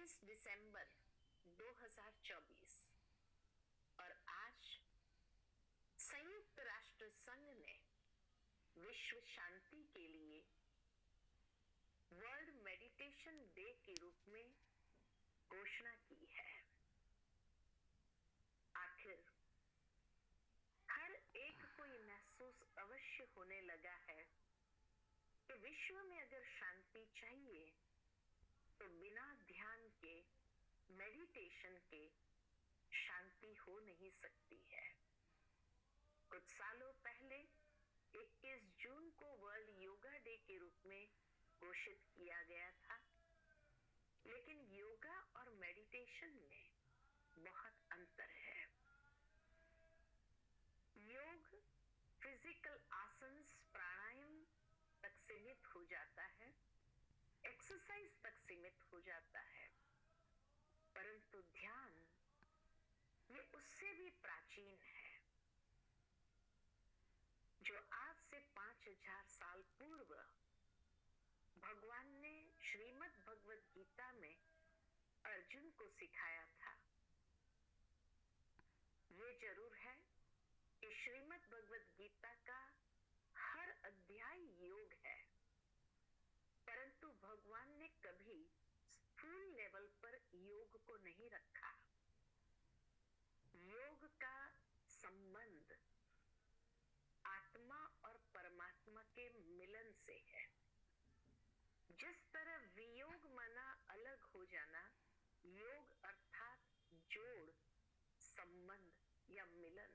23 दिसंबर 2024 और आज संयुक्त राष्ट्र संघ ने विश्व शांति के लिए वर्ल्ड मेडिटेशन डे के रूप में घोषणा की है। आखिर हर एक को ये महसूस अवश्य होने लगा है कि विश्व में अगर शांति चाहिए तो बिना ध्यान के, मेडिटेशन के शांति हो नहीं सकती है। कुछ सालों पहले 21 जून को वर्ल्ड योगा डे के रूप में घोषित किया गया था, लेकिन योगा और मेडिटेशन में बहुत अंतर है। योग फिजिकल आसन प्राणायाम तक सीमित हो जाता है, एक्सरसाइज तक सीमित हो जाता है, परंतु ध्यान ये उससे भी प्राचीन है, जो आज से 5000 साल पूर्व भगवान ने श्रीमद् भगवत गीता में अर्जुन को सिखाया था। ये जरूर है कि श्रीमद् भगवत गीता का हर अध्याय योग है, परंतु भगवान ने कभी स्थूल लेवल पर योग को नहीं रखा। योग का संबंध आत्मा और परमात्मा के मिलन से है। जिस तरह वियोग माना अलग हो जाना, योग अर्थात जोड़, संबंध या मिलन।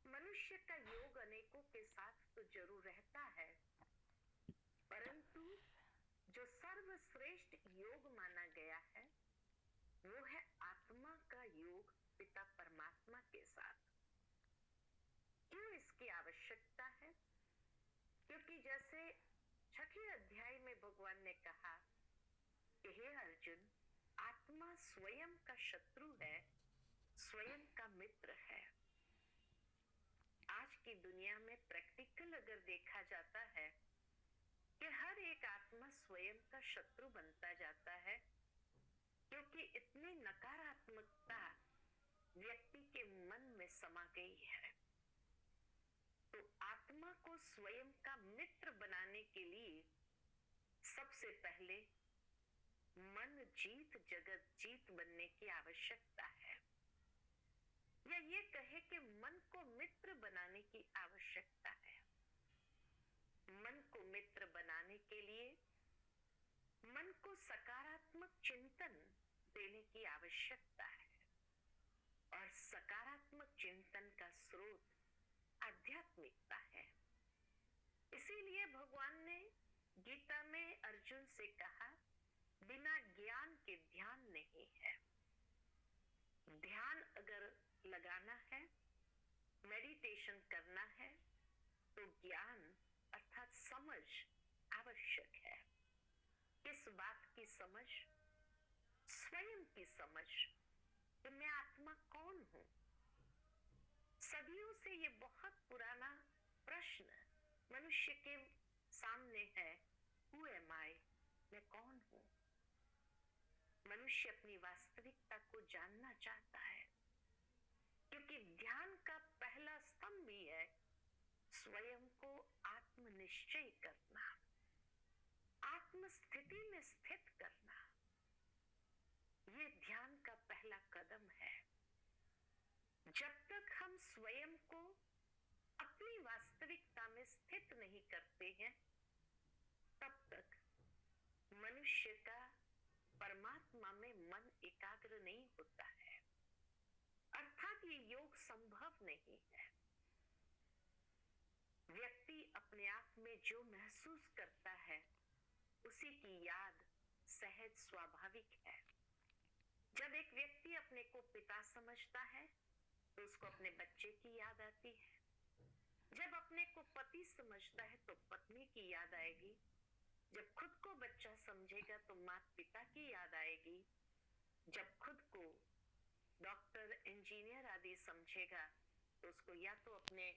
मनुष्य का योग अनेकों के साथ तो जरूर रहता है, परंतु जो सर्वश्रेष्ठ योग माना गया है वो है आत्मा का योग पिता परमात्मा के साथ। क्यों इसकी आवश्यकता है? क्योंकि जैसे छठे अध्याय में भगवान ने कहा कि हे अर्जुन, आत्मा स्वयं का शत्रु है, स्वयं का मित्र है। आज की दुनिया में प्रैक्टिकल अगर देखा जाता है कि हर एक आत्मा स्वयं का शत्रु बनता जाता है, क्योंकि इतनी नकारात्मकता व्यक्ति के मन में समा गई है। तो आत्मा को स्वयं का मित्र बनाने के लिए सबसे पहले मन जीत जगत जीत बनने की आवश्यकता है, या ये कहे कि मन को मित्र बनाने की आवश्यकता है। मन को मित्र बनाने के लिए मन को सकारात्मक चिंतन देने की आवश्यकता है, और सकारात्मक चिंतन का स्रोत आध्यात्मिकता है। इसीलिए भगवान ने गीता में अर्जुन से कहा, बिना ज्ञान के ध्यान नहीं है। ध्यान अगर लगाना है, मेडिटेशन करना है, तो ज्ञान अर्थात समझ आवश्यक है। किस बात की समझ? स्वयं की समझ कि मैं आत्मा कौन हूं। सदियों से ये बहुत पुराना प्रश्न मनुष्य के सामने है, हु एम आई, मैं कौन हूं। मनुष्य अपनी वास्तविकता को जानना चाहता है, क्योंकि ध्यान का पहला स्तंभ ही है स्वयं को आत्मनिश्चय करना, आत्म स्थिति में स्थित करना। ये ध्यान का पहला कदम है। जब तक हम स्वयं को अपनी वास्तविकता में स्थित नहीं करते हैं, तब तक मनुष्य का परमात्मा में मन एकाग्र नहीं होता है, अर्थात ये योग संभव नहीं है। व्यक्ति अपने आप में जो महसूस करता है उसी की याद सहज स्वाभाविक है। जब एक व्यक्ति अपने को पिता समझता है तो उसको अपने बच्चे की याद आती है। जब अपने को पति समझता है तो पत्नी की याद आएगी। जब खुद को बच्चा समझेगा तो माता पिता की याद आएगी। जब खुद को डॉक्टर, इंजीनियर आदि समझेगा तो उसको या तो अपने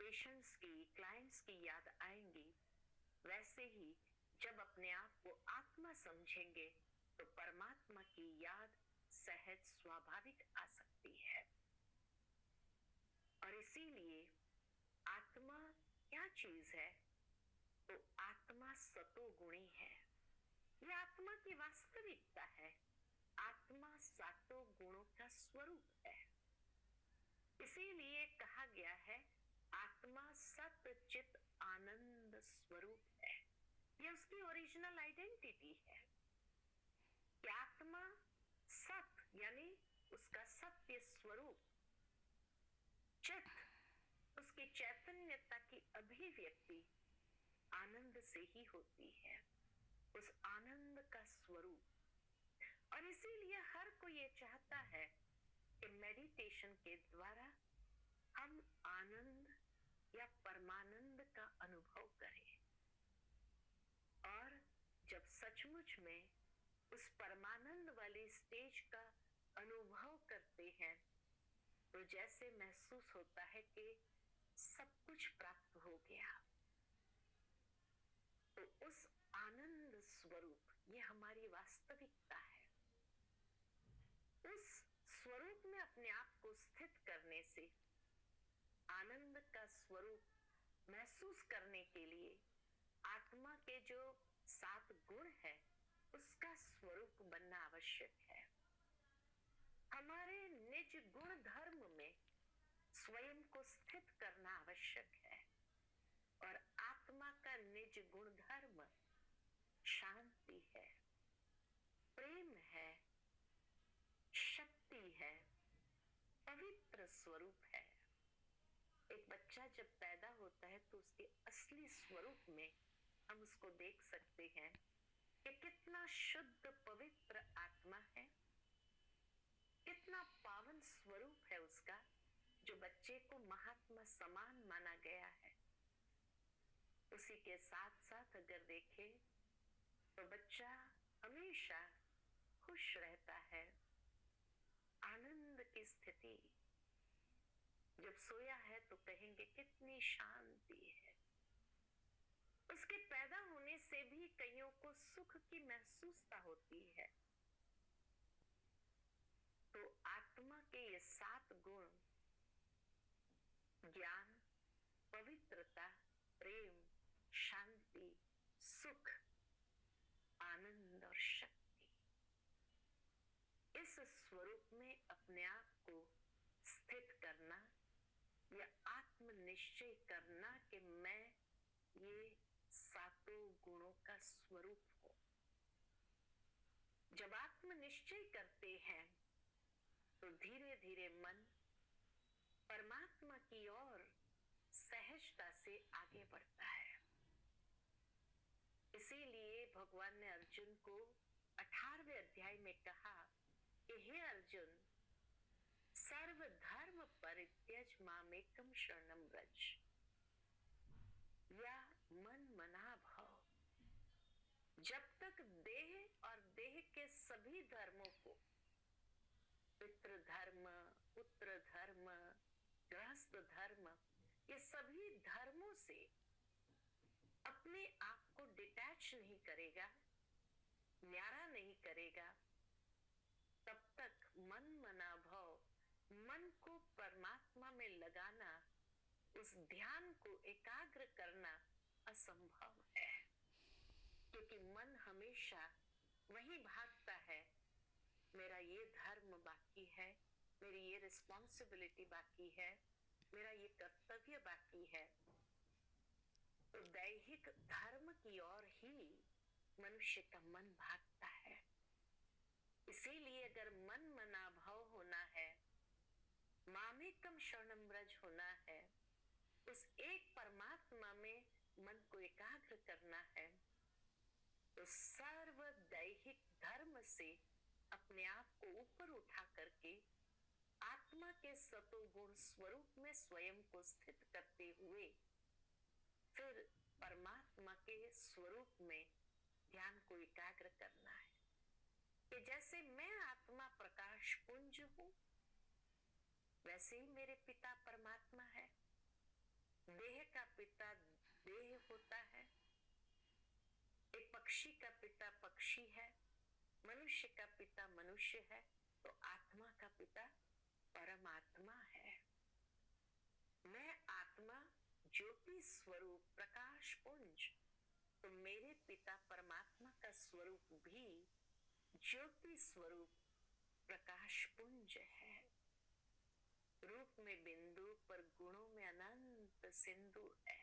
पेशेंट्स की, क्लाइंट्स की याद आएंगी। वैसे ही जब अपने आप को आत्मा समझेंगे तो परमात्मा की याद सहज स्वाभाविक आ सकती है। और इसीलिए आत्मा क्या चीज है? तो आत्मा सतोगुणी है। यह आत्मा की वास्तविकता है। आत्मा सातों गुणों का स्वरूप है। इसीलिए कहा गया है आत्मा सत चित आनंद स्वरूप है। यह उसकी ओरिजिनल आइडेंटिटी है कि आत्मा सत यानी उसका सत्य स्वरूप, चित उसकी चैतन्यता की अभिव्यक्ति आनंद से ही होती है, उस आनंद का स्वरूप। और इसीलिए हर कोई ये चाहता है कि मेडिटेशन के द्वारा हम आनंद या परमानंद का अनुभव करें। और जब सचमुच में उस परमानंद वाली स्टेज का अनुभव करते हैं तो जैसे महसूस होता है कि सब कुछ प्राप्त हो गया। तो उस आनंद स्वरूप, ये हमारी वास्तविकता है। उस स्वरूप में अपने आप को स्थित करने से आनंद का स्वरूप महसूस करने के लिए आत्मा के जो 7 गुण है उसका स्वरूप बनना आवश्यक है। हमारे निज गुण धर्म में स्वयं को स्थित करना आवश्यक है। और आत्मा का निज गुण धर्म शांति है, प्रेम है, शक्ति है, पवित्र स्वरूप है। एक बच्चा जब पैदा होता है तो उसके असली स्वरूप में हम उसको देख सकते हैं कि कितना शुद्ध पवित्र आत्मा है, कितना पावन स्वरूप है उसका, जो बच्चे को महात्मा समान माना गया है। उसी के साथ साथ अगर देखें तो बच्चा हमेशा खुश रहता है, आनंद की स्थिति। जब सोया है तो कहेंगे कितनी शांति है। उसके पैदा होने से भी कईयों को सुख की महसूसता होती है। तो आत्मा के ये 7 गुण, ज्ञान, पवित्रता, प्रेम, शांति, सुख, आनंद और शक्ति, इस स्वरूप में अपने आप को स्थित करना या आत्मनिश्चय करना कि मैं ये 7 गुणों का स्वरूप हूं। जब आत्मनिश्चय करते हैं तो धीरे धीरे मन परमात्मा की ओर सहजता से आगे बढ़ता है। इसीलिए भगवान ने अर्जुन को 18वें अध्याय में कहा कि हे अर्जुन, सर्व धर्म परित्यज मामेकम शरणम व्रज, या मन मना भव। जब तक देह और देह के सभी धर्मों को, पितृ धर्म, पुत्र धर्म, गृहस्थ धर्म, ये सभी धर्मों से अपने आप को डिटैच नहीं करेगा, न्यारा नहीं करेगा, तब तक मन मना भव, मन को परमात्मा में लगाना, उस ध्यान को एकाग्र करना असंभव है। क्योंकि मन हमेशा वही भागता है, मेरा ये धर्म बाकी है, मेरी ये रिस्पॉन्सिबिलिटी बाकी है, मेरा ये कर्तव्य बाकी है। तो दैहिक धर्म की ओर ही मनुष्य का मन भागता है। इसीलिए अगर मन मना भव होना है, मामेकम शरणम व्रज होना है, उस एक परमात्मा में मन को एकाग्र करना है, तो सर्व दैहिक धर्म से अपने आप को ऊपर उठा करके आत्मा के सतोगुण स्वरूप में स्वयं को स्थित करते हुए फिर परमात्मा के स्वरूप में ध्यान को एकाग्र करना है कि जैसे मैं आत्मा प्रकाश पुंज हूं, वैसे ही मेरे पिता परमात्मा है। देह का पिता देह होता है, एक पक्षी का पिता पक्षी है, मनुष्य का पिता मनुष्य है तो आत्मा का पिता परमात्मा है। मैं आत्मा ज्योति स्वरूप प्रकाश पुंज, तो मेरे पिता परमात्मा का स्वरूप भी ज्योति स्वरूप प्रकाश पुंज है। रूप में बिंदु पर गुणों में अनंत सिंधु है।